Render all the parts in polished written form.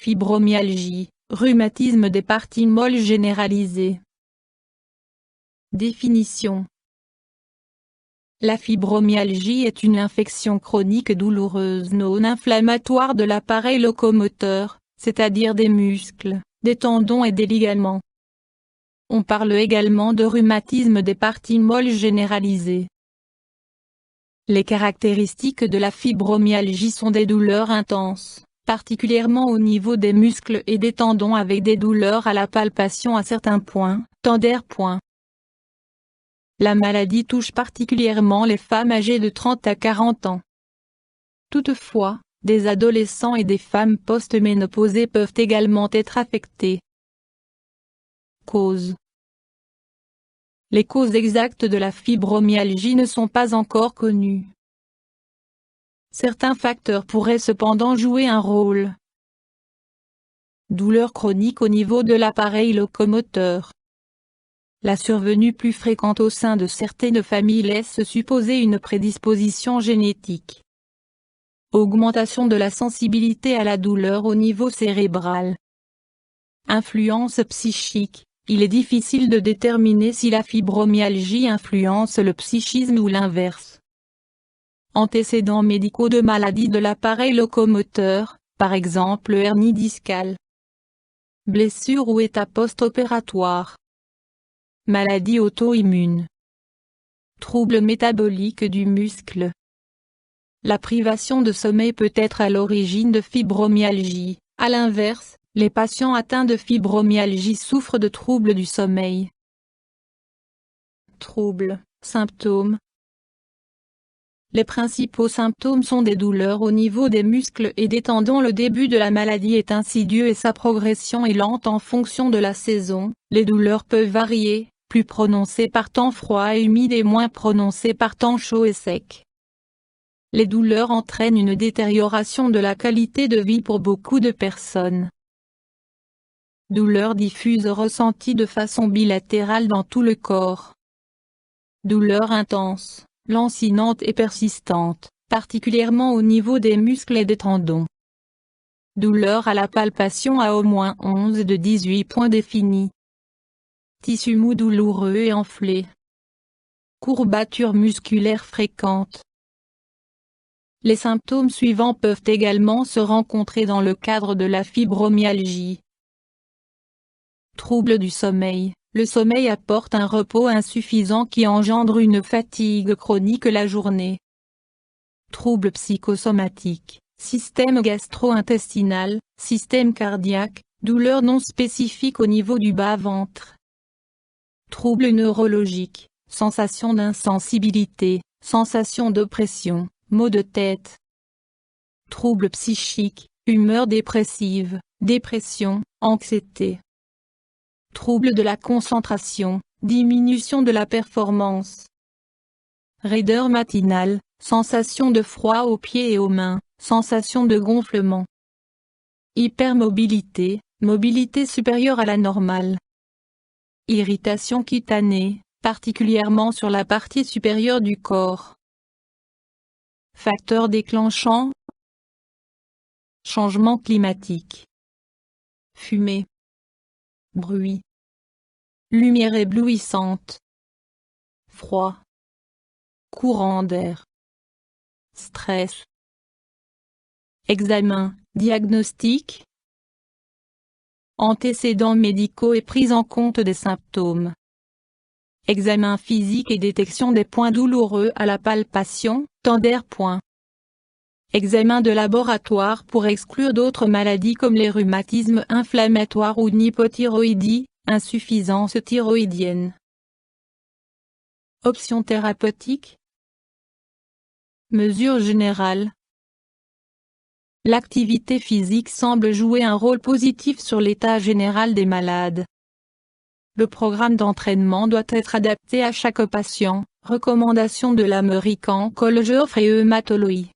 Fibromyalgie, rhumatisme des parties molles généralisé. Définition. La fibromyalgie est une infection chronique douloureuse non inflammatoire de l'appareil locomoteur, c'est-à-dire des muscles, des tendons et des ligaments. On parle également de rhumatisme des parties molles généralisé. Les caractéristiques de la fibromyalgie sont des douleurs intenses, particulièrement au niveau des muscles et des tendons avec des douleurs à la palpation à certains points, tenders points. La maladie touche particulièrement les femmes âgées de 30 à 40 ans. Toutefois, des adolescents et des femmes post-ménopausées peuvent également être affectés. Causes. Les causes exactes de la fibromyalgie ne sont pas encore connues. Certains facteurs pourraient cependant jouer un rôle. Douleurs chroniques au niveau de l'appareil locomoteur. La survenue plus fréquente au sein de certaines familles laisse supposer une prédisposition génétique. Augmentation de la sensibilité à la douleur au niveau cérébral. Influence psychique. Il est difficile de déterminer si la fibromyalgie influence le psychisme ou l'inverse. Antécédents médicaux de maladies de l'appareil locomoteur, par exemple hernie discale. Blessure ou état post-opératoire. Maladie auto-immune. Troubles métaboliques du muscle. La privation de sommeil peut être à l'origine de fibromyalgie. À l'inverse, les patients atteints de fibromyalgie souffrent de troubles du sommeil. Troubles, symptômes. Les principaux symptômes sont des douleurs au niveau des muscles et des tendons. Le début de la maladie est insidieux et sa progression est lente en fonction de la saison. Les douleurs peuvent varier, plus prononcées par temps froid et humide et moins prononcées par temps chaud et sec. Les douleurs entraînent une détérioration de la qualité de vie pour beaucoup de personnes. Douleurs diffuses ressenties de façon bilatérale dans tout le corps. Douleurs intenses, lancinantes et persistantes, particulièrement au niveau des muscles et des tendons. Douleurs à la palpation à au moins 11 de 18 points définis. Tissu mou douloureux et enflé. Courbatures musculaires fréquentes. Les symptômes suivants peuvent également se rencontrer dans le cadre de la fibromyalgie. Troubles du sommeil. Le sommeil apporte un repos insuffisant qui engendre une fatigue chronique la journée. Troubles psychosomatiques. Système gastro-intestinal, système cardiaque, douleurs non spécifiques au niveau du bas-ventre. Troubles neurologiques, sensation d'insensibilité, sensation d'oppression, maux de tête. Troubles psychiques, humeur dépressive, dépression, anxiété. Troubles de la concentration, diminution de la performance. Raideur matinale, sensation de froid aux pieds et aux mains, sensation de gonflement. Hypermobilité, mobilité supérieure à la normale. Irritation cutanée, particulièrement sur la partie supérieure du corps. Facteurs déclenchants. Changement climatique. Fumée. Bruit. Lumière éblouissante. Froid. Courant d'air. Stress. Examen, diagnostic. Antécédents médicaux et prise en compte des symptômes. Examen physique et détection des points douloureux à la palpation, tenders points. Examen de laboratoire pour exclure d'autres maladies comme les rhumatismes inflammatoires ou une hypothyroïdie, insuffisance thyroïdienne. Options thérapeutiques. Mesures générales. L'activité physique semble jouer un rôle positif sur l'état général des malades. Le programme d'entraînement doit être adapté à chaque patient. Recommandation de l'American College of Rheumatology.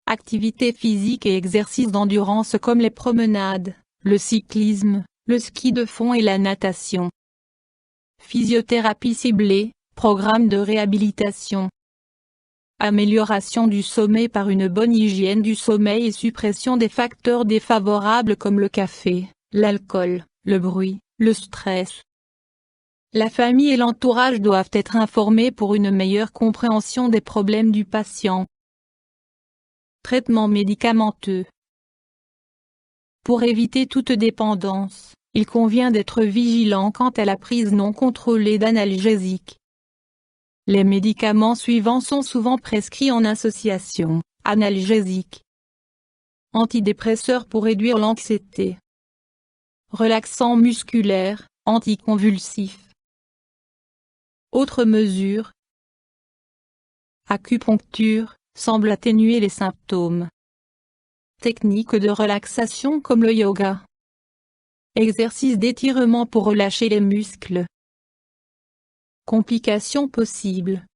Activités physiques et exercices d'endurance comme les promenades, le cyclisme, le ski de fond et la natation. Physiothérapie ciblée, programme de réhabilitation. Amélioration du sommeil par une bonne hygiène du sommeil et suppression des facteurs défavorables comme le café, l'alcool, le bruit, le stress. La famille et l'entourage doivent être informés pour une meilleure compréhension des problèmes du patient. Traitement médicamenteux. Pour éviter toute dépendance, il convient d'être vigilant quant à la prise non contrôlée d'analgésiques. Les médicaments suivants sont souvent prescrits en association: analgésiques, antidépresseurs pour réduire l'anxiété, relaxants musculaires, anticonvulsifs. Autres mesures: acupuncture, semble atténuer les symptômes. Techniques de relaxation comme le yoga. Exercices d'étirement pour relâcher les muscles. Complications possibles.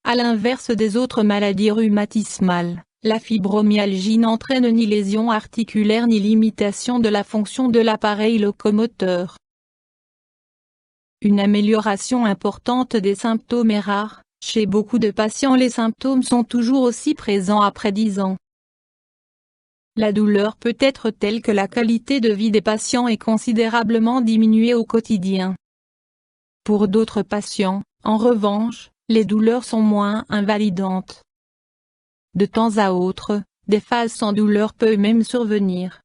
À l'inverse des autres maladies rhumatismales, la fibromyalgie n'entraîne ni lésion articulaire ni limitation de la fonction de l'appareil locomoteur. Une amélioration importante des symptômes est rare. Chez beaucoup de patients, les symptômes sont toujours aussi présents après 10 ans. La douleur peut être telle que la qualité de vie des patients est considérablement diminuée au quotidien. Pour d'autres patients, en revanche, les douleurs sont moins invalidantes. De temps à autre, des phases sans douleur peuvent même survenir.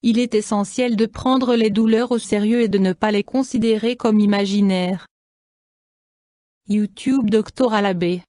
Il est essentiel de prendre les douleurs au sérieux et de ne pas les considérer comme imaginaires. YouTube Dr Alabé.